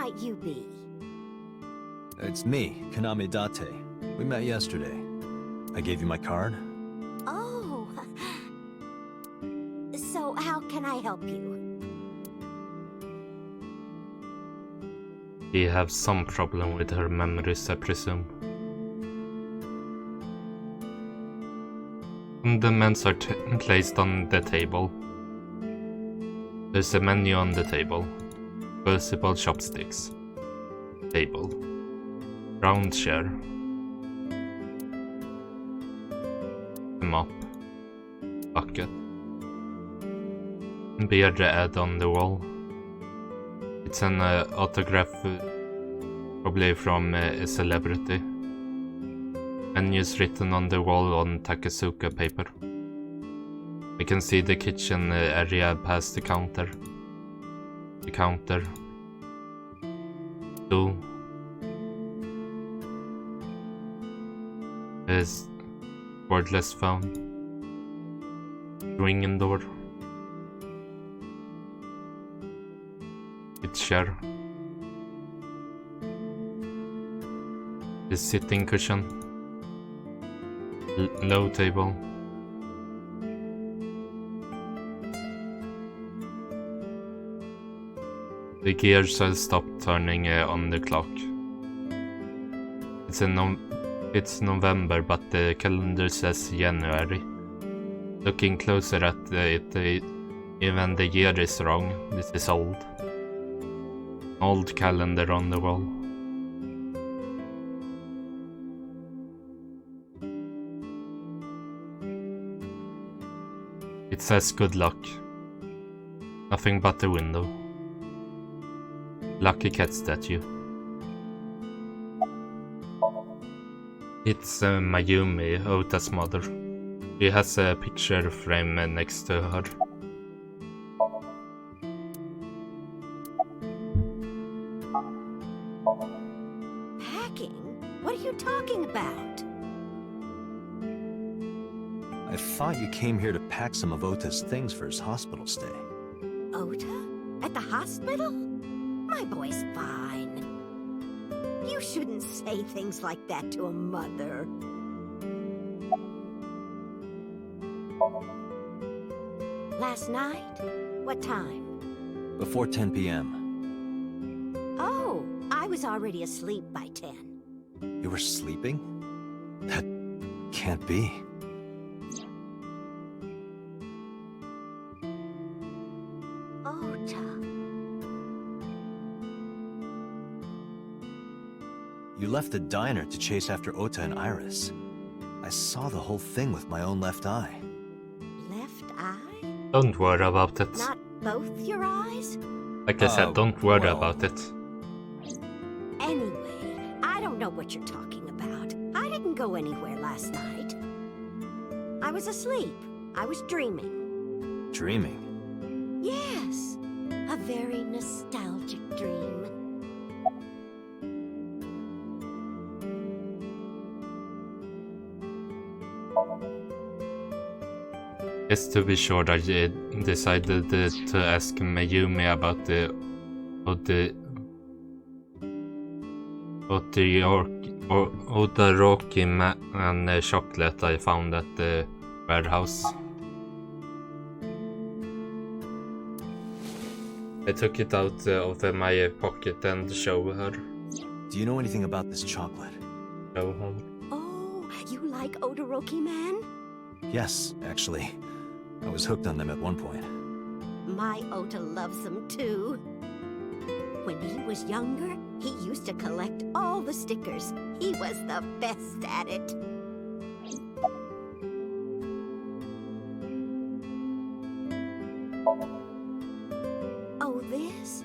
might you be? It's me, Kaname Date. We met yesterday. I gave you my card. Oh. So how can I help you? She has some problem with her memories, I presume. Condiments are placed on the table. There's a menu on the table. Possible chopsticks. Table. Round chair. A mop. Bucket. Beard ad on the wall. It's an autograph, probably from a celebrity. Menus written on the wall on Takasuka paper. I can see the kitchen area past the counter. The counter. Stool. There's cordless phone. Ringing door. Chair. The sitting cushion. Low table. The gears have stopped turning on the clock. It's November, but the calendar says January. Looking closer at it, even the year is wrong. This is old. Old calendar on the wall. It says good luck. Nothing but the window. Lucky cat statue. It's Mayumi, Ota's mother. She has a picture frame next to her. What are you talking about? I thought you came here to pack some of Ota's things for his hospital stay. Ota? At the hospital? My boy's fine. You shouldn't say things like that to a mother. Last night? What time? Before 10 p.m. Oh, I was already asleep by 10. You were sleeping? That can't be. Ota. You left the diner to chase after Ota and Iris. I saw the whole thing with my own left eye. Left eye? Don't worry about it. Not both your eyes? Like I said, don't worry about it. Anyway, I don't know what you're talking about. I didn't go anywhere last night. I was asleep. I was dreaming. Dreaming? Yes, a very nostalgic dream. Just to be sure, I decided to ask Mayumi about the Rocky and chocolate I found at the warehouse. I took it out of my pocket and showed her. Do you know anything about this chocolate? Show her. Oh, you like Odoroki Man? Yes, actually. I was hooked on them at one point. My Ota loves them too. When he was younger, he used to collect all the stickers. He was the best at it. Oh, this?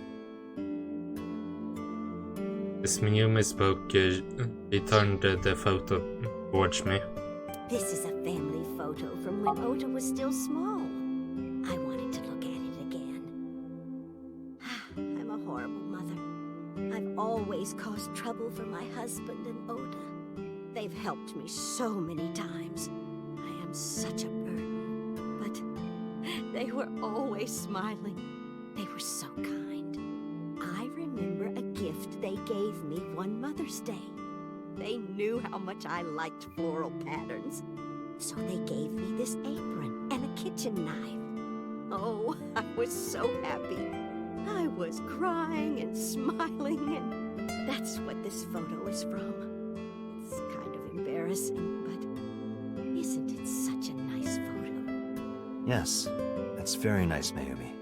As Mayumi spoke, he turned the photo towards me. This is a family photo from when Ota was still small. I wanted to look at it again. I'm a horrible mother. I've always caused trouble for my husband and Ota. They've helped me so many times. I am such a burden. But they were always smiling. They were so kind. I remember a gift they gave me one Mother's Day. They knew how much I liked floral patterns. So they gave me this apron and a kitchen knife. Oh, I was so happy. I was crying and smiling, and that's what this photo is from. It's kind of embarrassing, but isn't it such a nice photo? Yes, that's very nice, Mayumi.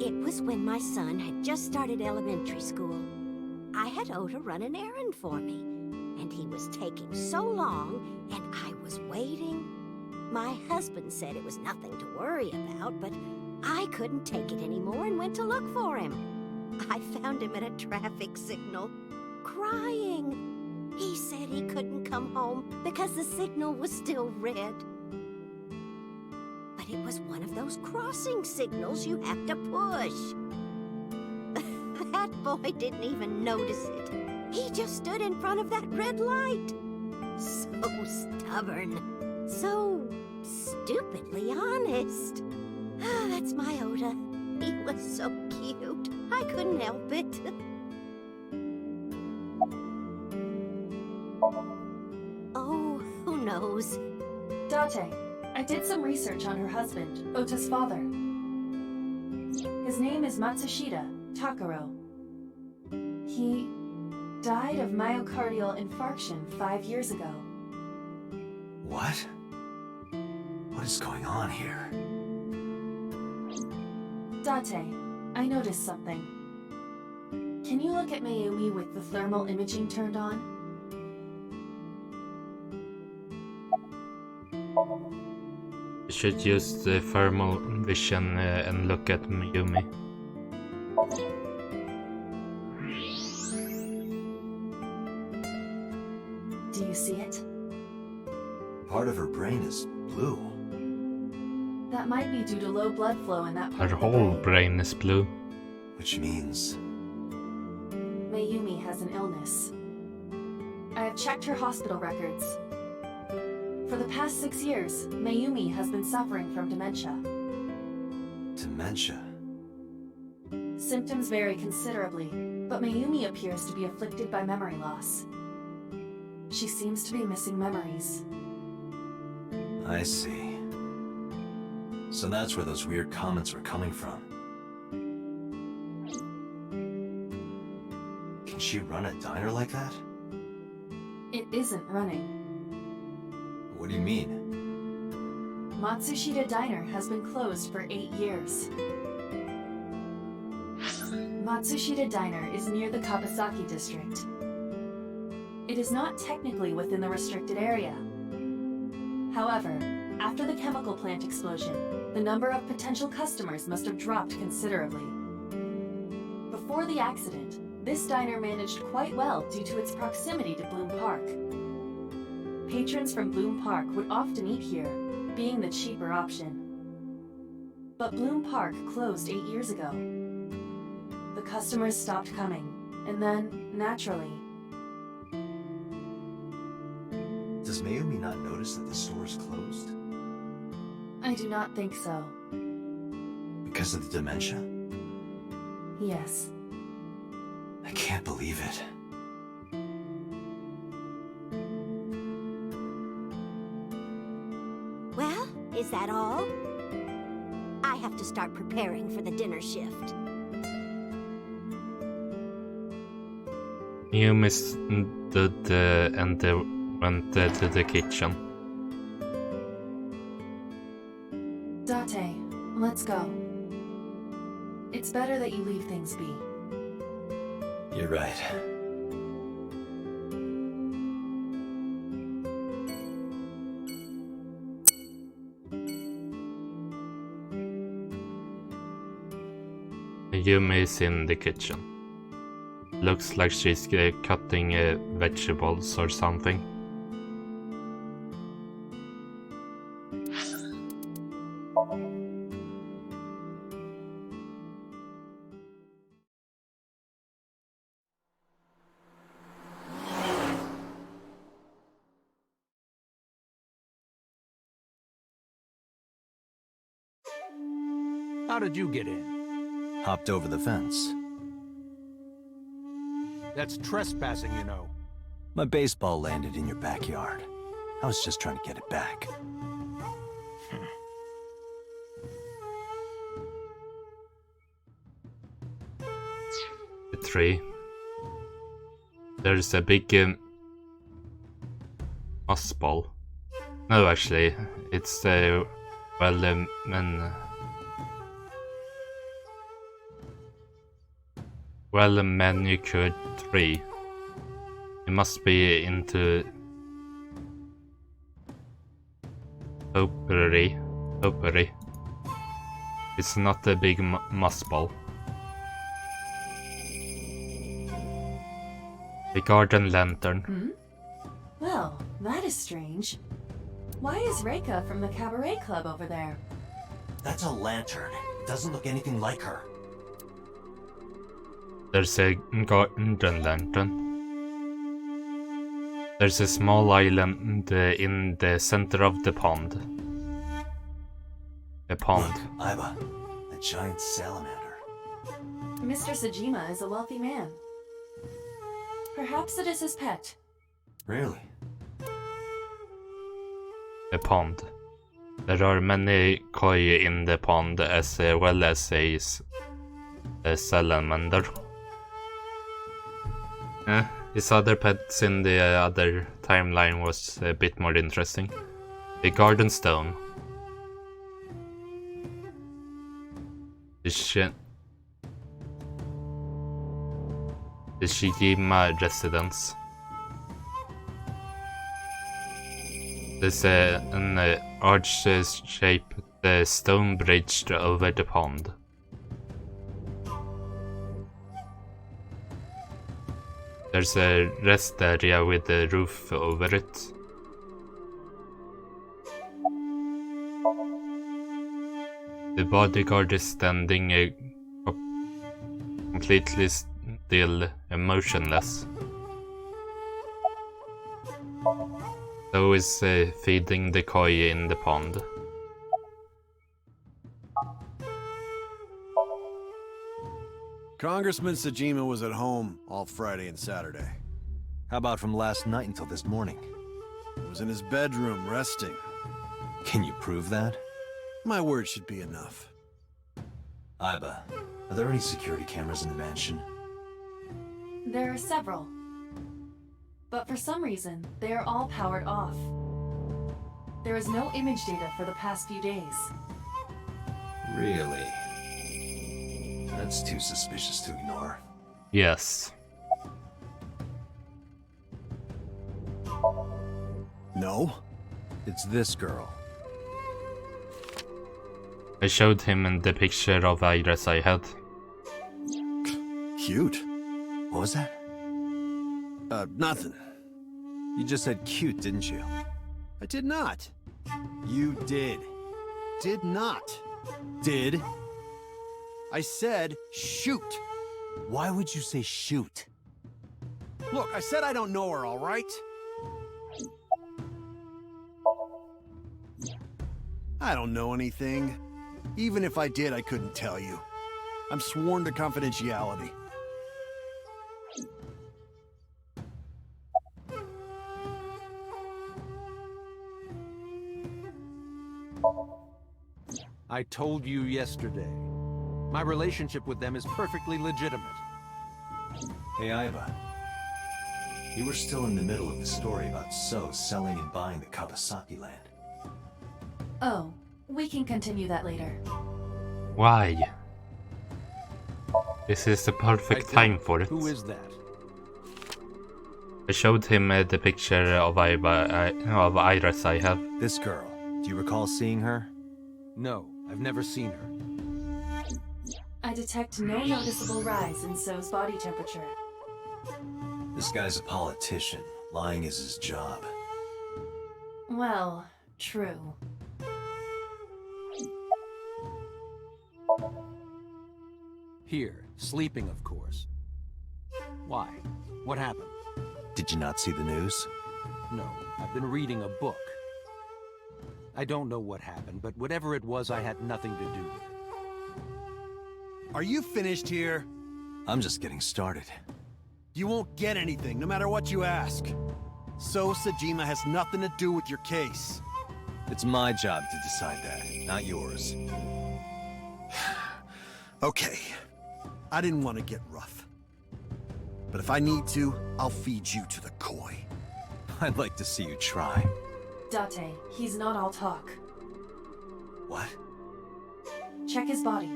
It was when my son had just started elementary school. I had Ota run an errand for me, and he was taking so long, and I was waiting. My husband said it was nothing to worry about, but I couldn't take it anymore and went to look for him. I found him at a traffic signal, crying. He said he couldn't come home because the signal was still red. But it was one of those crossing signals you have to push. That boy didn't even notice it. He just stood in front of that red light. So stubborn. So stupidly honest. That's my Ota. He was so cute. I couldn't help it. Oh, who knows? Date, I did some research on her husband, Ota's father. His name is Matsushita Takaro. He died of myocardial infarction 5 years ago. What? What is going on here? Date, I noticed something. Can you look at Mayumi with the thermal imaging turned on? You should use the thermal vision and look at Mayumi. Do you see it? Part of her brain is blue. That might be due to low blood flow in that part Her of the whole brain. brain is blue. Which means... Mayumi has an illness. I have checked her hospital records. For the past 6 years, Mayumi has been suffering from dementia. dementia. Symptoms vary considerably, but Mayumi appears to be afflicted by memory loss. She seems to be missing memories. I see. So that's where those weird comments were coming from. Can she run a diner like that? It isn't running. What do you mean? Matsushita Diner has been closed for 8 years. Matsushita Diner is near the Kabasaki district. It is not technically within the restricted area. However, after the chemical plant explosion, the number of potential customers must have dropped considerably. Before the accident, this diner managed quite well due to its proximity to Bloom Park. Patrons from Bloom Park would often eat here, being the cheaper option. But Bloom Park closed 8 years ago. The customers stopped coming, and then, naturally... Does Mayumi not notice that the store is closed? I do not think so. Because of the dementia? Yes. I can't believe it. Well, is that all? I have to start preparing for the dinner shift. Mayumi stood and went to the kitchen. Date, let's go. It's better that you leave things be. You're right. Mayumi is in the kitchen. Looks like she's cutting vegetables or something. How did you get in? Hopped over the fence. That's trespassing, you know. My baseball landed in your backyard. I was just trying to get it back. The tree. There's a big moss ball. No, actually, it's well manicured tree. It must be into topiary. It's not a big moss ball. The garden lantern. Well, that is strange. Why is Reika from the cabaret club over there? That's a lantern. It doesn't look anything like her. There's a garden lantern. There's a small island in the center of the pond. A pond. Look, Aiba, a giant salamander. Mr. Sajima is a wealthy man. Perhaps it is his pet. Really? A pond. There are many koi in the pond as well as a salamander. His other pets in the other timeline was a bit more interesting. The garden stone. The Shijima residence. There's an arch-shaped stone bridge over the pond. There's a rest area with a roof over it. The bodyguard is standing completely still and motionless. So is feeding the koi in the pond. Congressman Sajima was at home all Friday and Saturday. How about from last night until this morning? He was in his bedroom, resting. Can you prove that? My word should be enough. Aiba, are there any security cameras in the mansion? There are several. But for some reason, they are all powered off. There is no image data for the past few days. Really? That's too suspicious to ignore. Yes. No? It's this girl. I showed him the picture of Iris I had. Cute. What was that? Nothing. You just said cute, didn't you? I did not. You did. Did not. Did. I said shoot. Why would you say shoot? Look, I said I don't know her, all right? I don't know anything. Even if I did, I couldn't tell you. I'm sworn to confidentiality. I told you yesterday. My relationship with them is perfectly legitimate. Hey, Aiba. You were still in the middle of the story about So selling and buying the Kawasaki land. Oh, we can continue that later. Why? This is the perfect time for it. Who is that? I showed him the picture of of Iris I have. This girl. Do you recall seeing her? No, I've never seen her. I detect no noticeable rise in So's body temperature. This guy's a politician. Lying is his job. Well, true. Here, sleeping, of course. Why? What happened? Did you not see the news? No, I've been reading a book. I don't know what happened, but whatever it was, I had nothing to do with it. Are you finished here? I'm just getting started. You won't get anything, no matter what you ask. So Sajima has nothing to do with your case. It's my job to decide that, not yours. Okay. I didn't want to get rough. But if I need to, I'll feed you to the koi. I'd like to see you try. Date, he's not all talk. What? Check his body.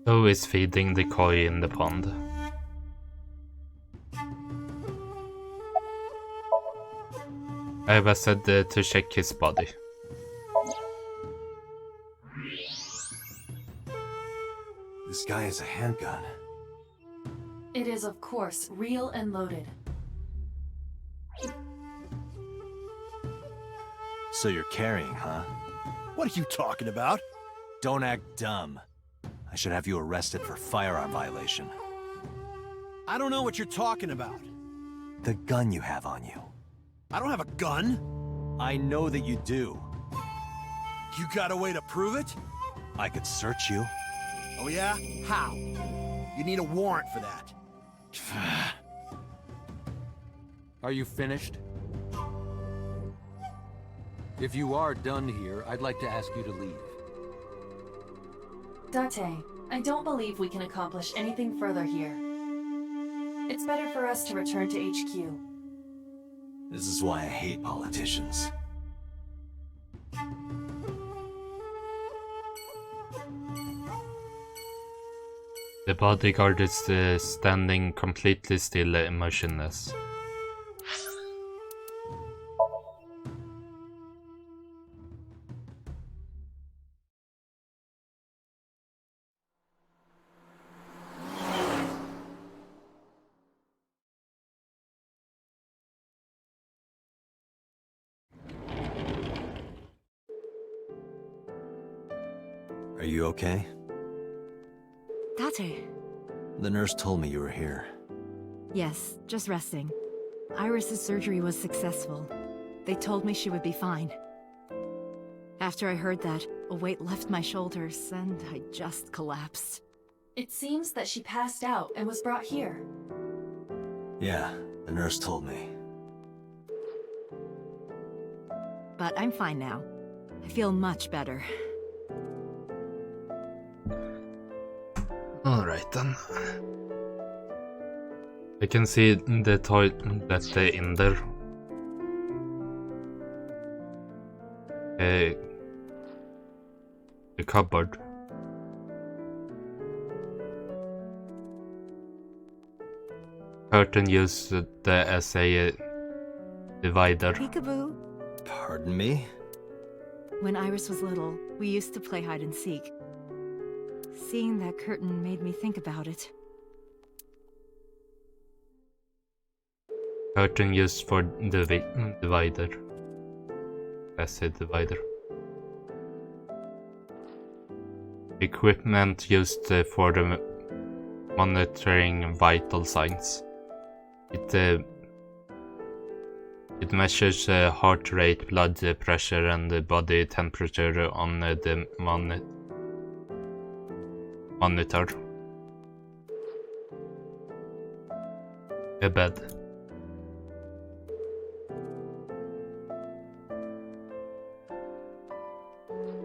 Who is feeding the koi in the pond? Aiba said to check his body. This guy has a handgun. It is, of course, real and loaded. So you're carrying, huh? What are you talking about? Don't act dumb. I should have you arrested for firearm violation. I don't know what you're talking about. The gun you have on you. I don't have a gun. I know that you do. You got a way to prove it? I could search you. Oh yeah? How? You need a warrant for that. Are you finished? If you are done here, I'd like to ask you to leave. Date, I don't believe we can accomplish anything further here. It's better for us to return to HQ. This is why I hate politicians. The bodyguard is standing completely still, motionless. Are you okay? Date. The nurse told me you were here. Yes, just resting. Iris's surgery was successful. They told me she would be fine. After I heard that, a weight left my shoulders, and I just collapsed. It seems that she passed out and was brought here. Yeah, the nurse told me. But I'm fine now. I feel much better. Alright then. I can see the toilet in there. The cupboard. Curtain used as a divider. Peekaboo. Pardon me? When Iris was little, we used to play hide and seek. Seeing that curtain made me think about it. Curtain used for the divider. As a divider. Equipment used for the monitoring vital signs. It measures heart rate, blood pressure, and body temperature on the monitor. A bed.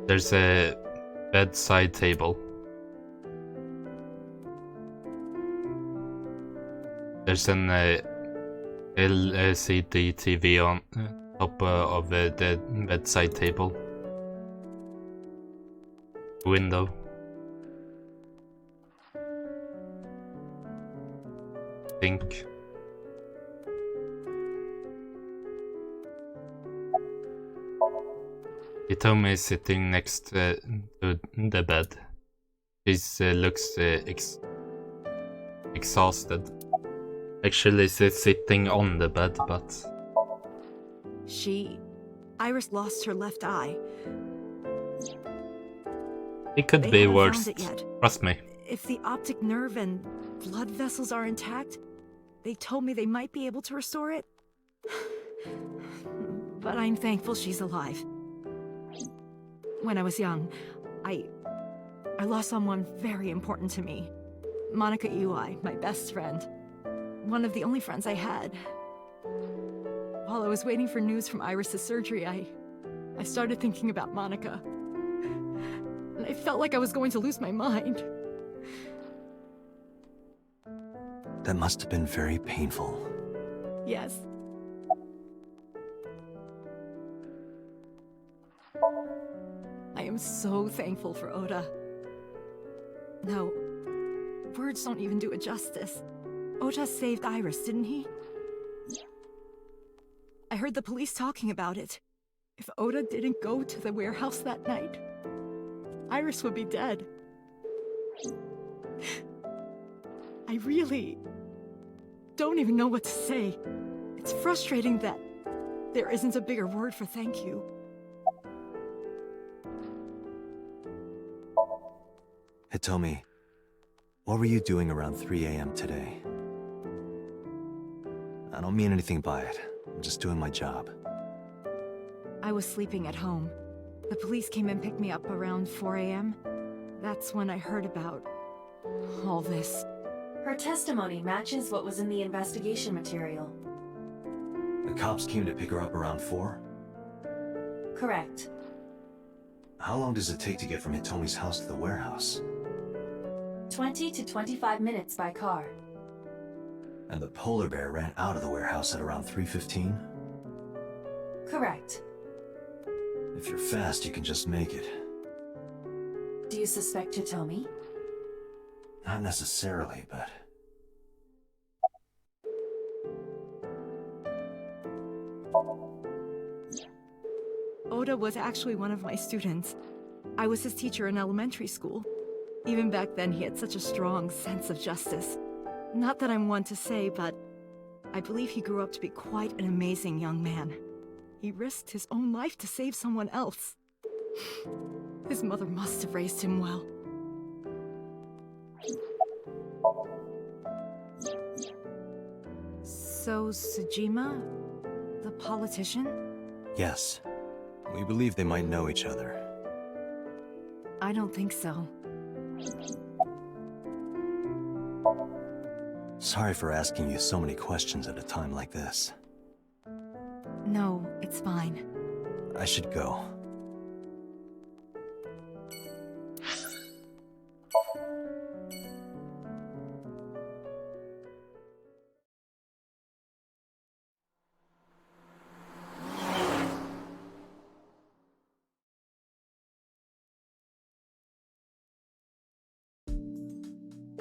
There's a bedside table. There's an LCD TV on top of the bedside table. Window. Sink. Hitomi is sitting next to the bed. She looks exhausted. Actually, she's sitting on the bed, but... Iris lost her left eye. It could They be haven't worse. found it yet. Trust me. If the optic nerve and blood vessels are intact, they told me they might be able to restore it. But I'm thankful she's alive. When I was young, I lost someone very important to me. Monica Eli, my best friend. One of the only friends I had. While I was waiting for news from Iris's surgery, I started thinking about Monica. And I felt like I was going to lose my mind. That must have been very painful. Yes. I am so thankful for Oda. No, words don't even do it justice. Oda saved Iris, didn't he? I heard the police talking about it. If Oda didn't go to the warehouse that night, Iris would be dead. I really don't even know what to say. It's frustrating that there isn't a bigger word for thank you. Hitomi, what were you doing around 3 a.m. today? I don't mean anything by it. I'm just doing my job. I was sleeping at home. The police came and picked me up around 4 a.m. That's when I heard about all this. Her testimony matches what was in the investigation material. The cops came to pick her up around 4? Correct. How long does it take to get from Hitomi's house to the warehouse? 20 to 25 minutes by car. And the polar bear ran out of the warehouse at around 3:15? Correct. If you're fast, you can just make it. Do you suspect Hitomi? Not necessarily, but... Oda was actually one of my students. I was his teacher in elementary school. Even back then, he had such a strong sense of justice. Not that I'm one to say, but I believe he grew up to be quite an amazing young man. He risked his own life to save someone else. His mother must have raised him well. So, Sejima? The politician? Yes. We believe they might know each other. I don't think so. Sorry for asking you so many questions at a time like this. No, it's fine. I should go.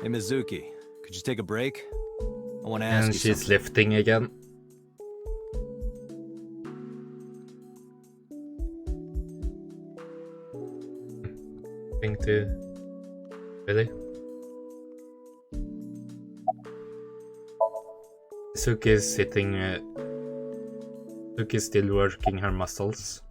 Hey, Mizuki, could you take a break? I want to ask And you she's something. lifting again. Thing to... Really? Suki is sitting... Suki is still working her muscles.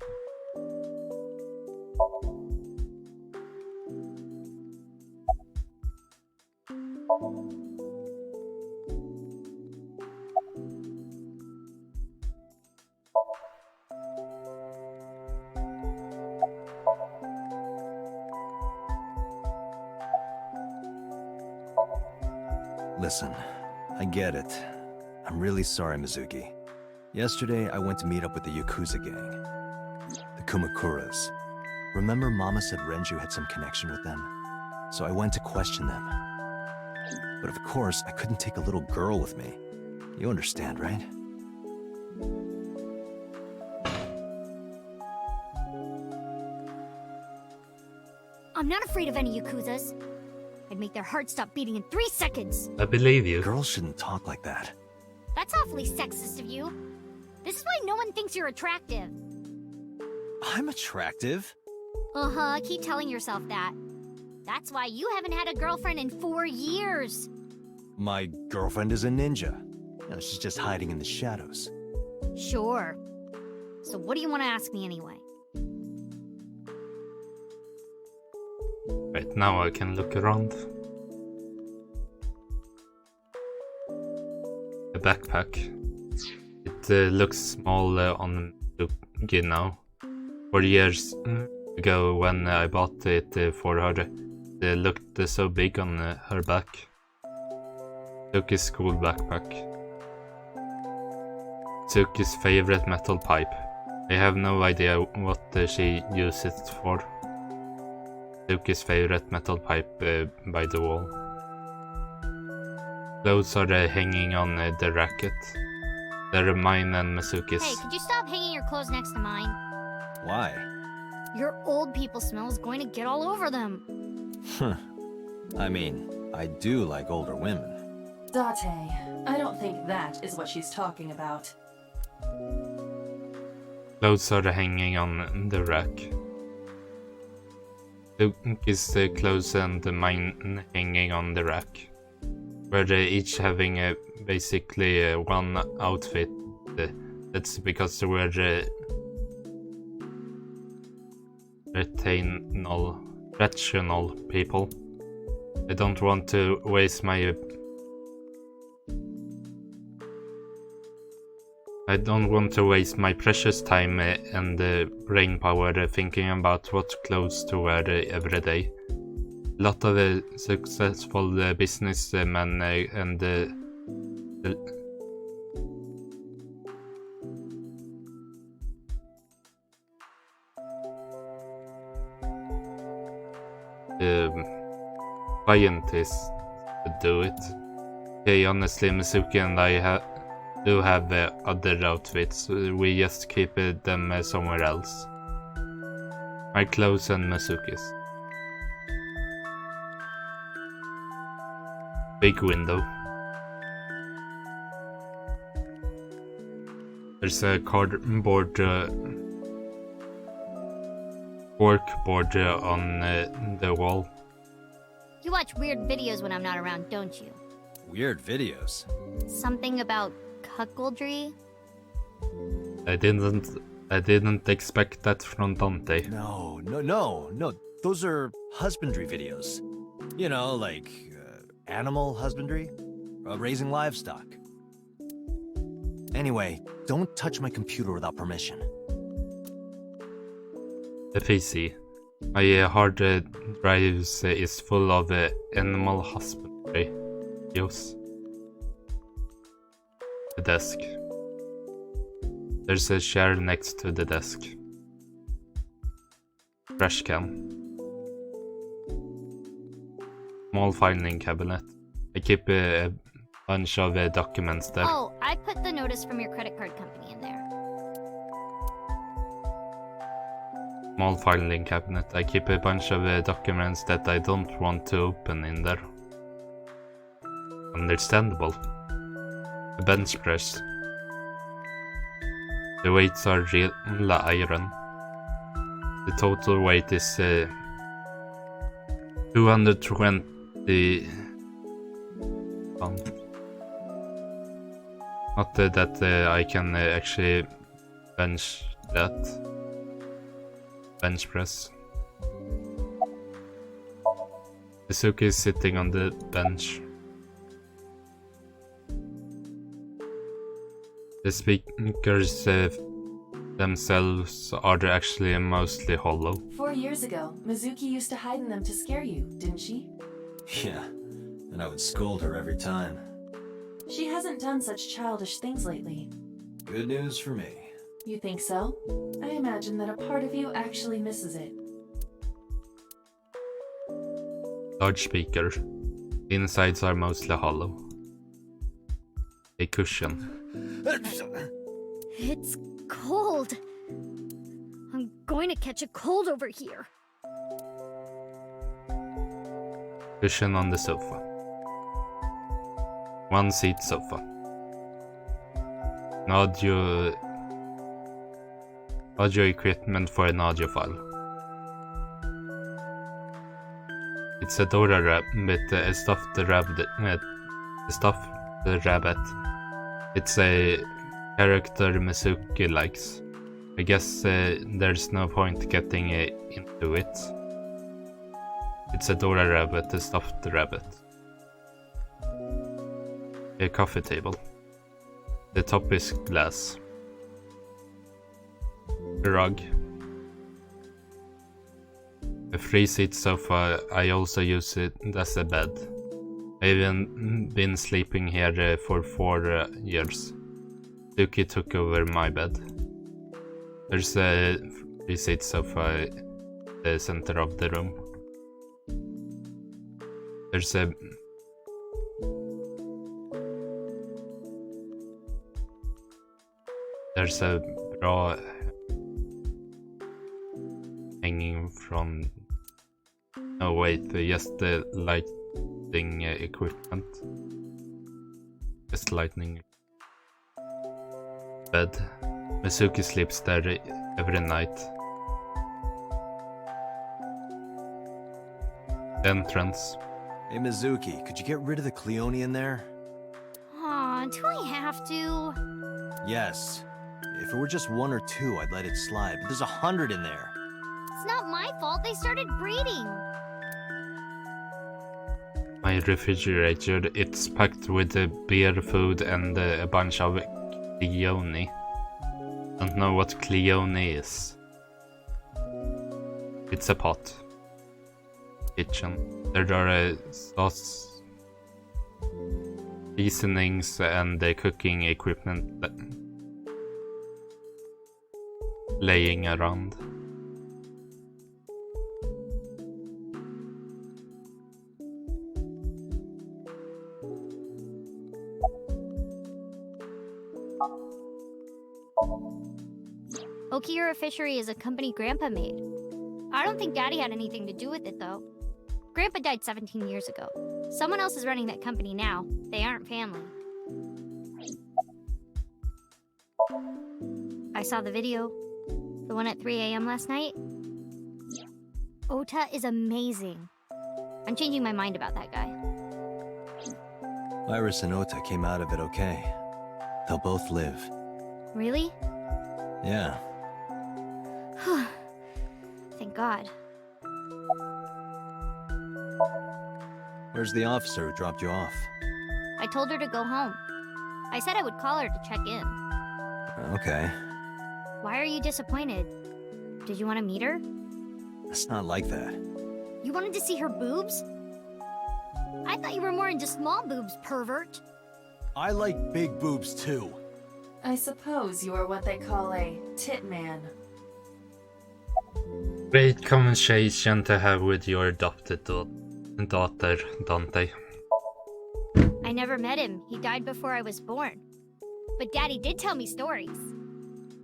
Listen, I get it. I'm really sorry, Mizuki. Yesterday, I went to meet up with the Yakuza gang. The Kumakuras. Remember Mama said Renju had some connection with them? So I went to question them. But of course, I couldn't take a little girl with me. You understand, right? I'm not afraid of any Yakuzas. I'd make their hearts stop beating in 3 seconds. I believe you. Girls shouldn't talk like that. That's awfully sexist of you. This is why no one thinks you're attractive. I'm attractive. Uh-huh, keep telling yourself that. That's why you haven't had a girlfriend in 4 years. My girlfriend is a ninja. You know, she's just hiding in the shadows. Sure. So what do you want to ask me anyway? Right, now I can look around. The backpack. It looks small on Suki now. For years, ago when I bought it for her. It looked so big on her back. Suki's school backpack. Suki's favorite metal pipe. I have no idea what she uses it for. Suki's favorite metal pipe by the wall. Clothes are hanging on the racket. They're mine and Mizuki's. Hey, could you stop hanging your clothes next to mine? Why? Your old people smell is going to get all over them. I mean, I do like older women. Date, I don't think that is what she's talking about. Clothes are hanging on the rack. Suki's clothes and mine hanging on the rack. We're each having basically one outfit. That's because we're rational people. I don't want to waste my precious time and brain power thinking about what clothes to wear every day. A lot of successful businessmen and scientists do it. Okay, honestly, Mizuki and I do have other outfits. We just keep them somewhere else. My clothes and Mizuki's. Big window. There's a cardboard corkboard on the wall. You watch weird videos when I'm not around, don't you? Weird videos. Something about cuckoldry? I didn't expect that from Dante. No. Those are husbandry videos. You know, like animal husbandry, raising livestock. Anyway, don't touch my computer without permission. The PC. My hard drives is full of animal husbandry videos. The desk. There's a chair next to the desk. Trash can. Small filing cabinet. I keep a bunch of documents there. Oh, I put the notice from your credit card company in there. Small filing cabinet. I keep a bunch of documents that I don't want to open in there. Understandable. A bench press. The weights are real iron. The total weight is 220 pounds. Not that I can actually bench that. Bench press. Mizuki is sitting on the bench. The speakers themselves are actually mostly hollow. 4 years ago, Mizuki used to hide in them to scare you, didn't she? Yeah, and I would scold her every time. She hasn't done such childish things lately. Good news for me. You think so? I imagine that a part of you actually misses it. Large speaker. Insides are mostly hollow. A cushion. It's cold. I'm going to catch a cold over here. Cushion on the sofa. One seat sofa. Audio equipment for an audiophile. It's a Dora rabbit, a stuffed rabbit. It's a character Mizuki likes. I guess there's no point getting into it. It's a Dora rabbit, a stuffed rabbit. A coffee table. The top is glass. A rug. A 3-seat sofa, I also use it as a bed. I've even been sleeping here for 4 years. Suki took over my bed. There's a 3-seat sofa in the center of the room. There's a bra hanging from... Oh wait, just the lighting equipment. Just lighting bed. Mizuki sleeps there every night. Entrance. Hey, Mizuki, could you get rid of the Cleone in there? Aw, do I have to? Yes. If it were just 1 or 2, I'd let it slide, but there's 100 in there. It's not my fault they started breeding. My refrigerator, it's packed with beer, food, and a bunch of Cleone. Don't know what Cleone is. It's a pot. Kitchen. There are sauce, seasonings, and cooking equipment laying around. Okiura Fishery is a company Grandpa made. I don't think Daddy had anything to do with it, though. Grandpa died 17 years ago. Someone else is running that company now. They aren't family. I saw the video. The one at 3 a.m. last night. Ota is amazing. I'm changing my mind about that guy. Iris and Ota came out of it okay. They'll both live. Really? Yeah. Thank God. Where's the officer who dropped you off? I told her to go home. I said I would call her to check in. Okay. Why are you disappointed? Did you want to meet her? It's not like that. You wanted to see her boobs? I thought you were more into small boobs, pervert. I like big boobs too. I suppose you are what they call a tit man. Great conversation to have with your adopted daughter, Dante. I never met him. He died before I was born. But Daddy did tell me stories.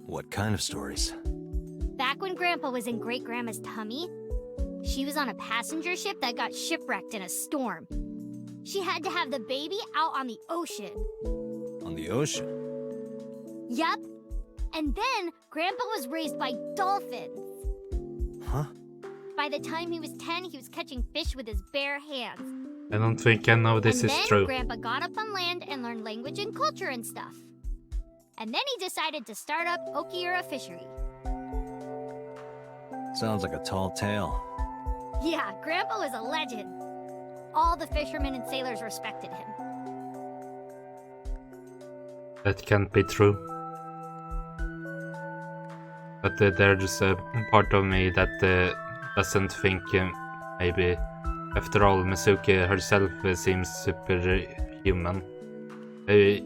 What kind of stories? Back when Grandpa was in Great-Grandma's tummy, she was on a passenger ship that got shipwrecked in a storm. She had to have the baby out on the ocean. On the ocean? Yup. And then Grandpa was raised by dolphins. Huh? By the time he was 10, he was catching fish with his bare hands. I don't think I know this is true. And then Grandpa got up on land and learned language and culture and stuff. And then he decided to start up Okiura Fishery. Sounds like a tall tale. Yeah, Grandpa was a legend. All the fishermen and sailors respected him. That can't be true. But there's a part of me that doesn't think maybe. After all, Mizuki herself seems superhuman. I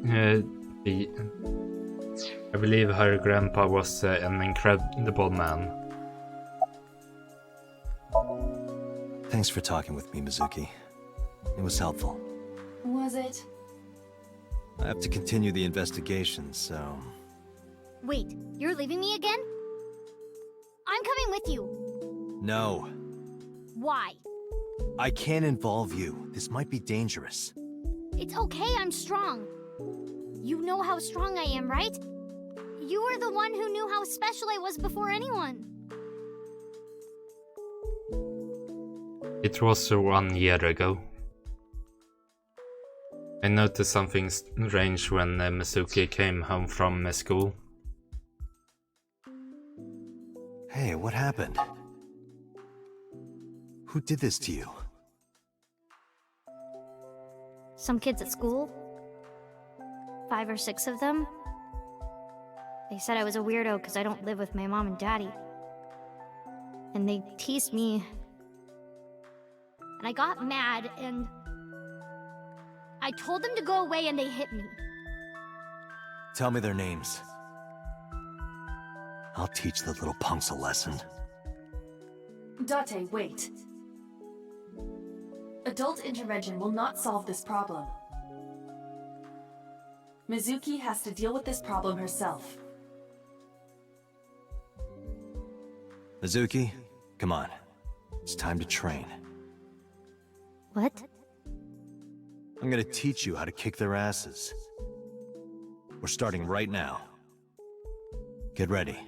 believe her grandpa was an incredible man. Thanks for talking with me, Mizuki. It was helpful. Was it? I have to continue the investigation, so... Wait, you're leaving me again? I'm coming with you. No. Why? I can't involve you. This might be dangerous. It's okay, I'm strong. You know how strong I am, right? You were the one who knew how special I was before anyone. It was 1 year ago. I noticed something strange when Mizuki came home from school. Hey, what happened? Who did this to you? Some kids at school. 5 or 6 of them. They said I was a weirdo because I don't live with my mom and daddy. And they teased me and I got mad and I told them to go away and they hit me. Tell me their names. I'll teach the little punks a lesson. Date, wait. Adult intervention will not solve this problem. Mizuki has to deal with this problem herself. Mizuki, come on. It's time to train. What? I'm gonna teach you how to kick their asses. We're starting right now. Get ready.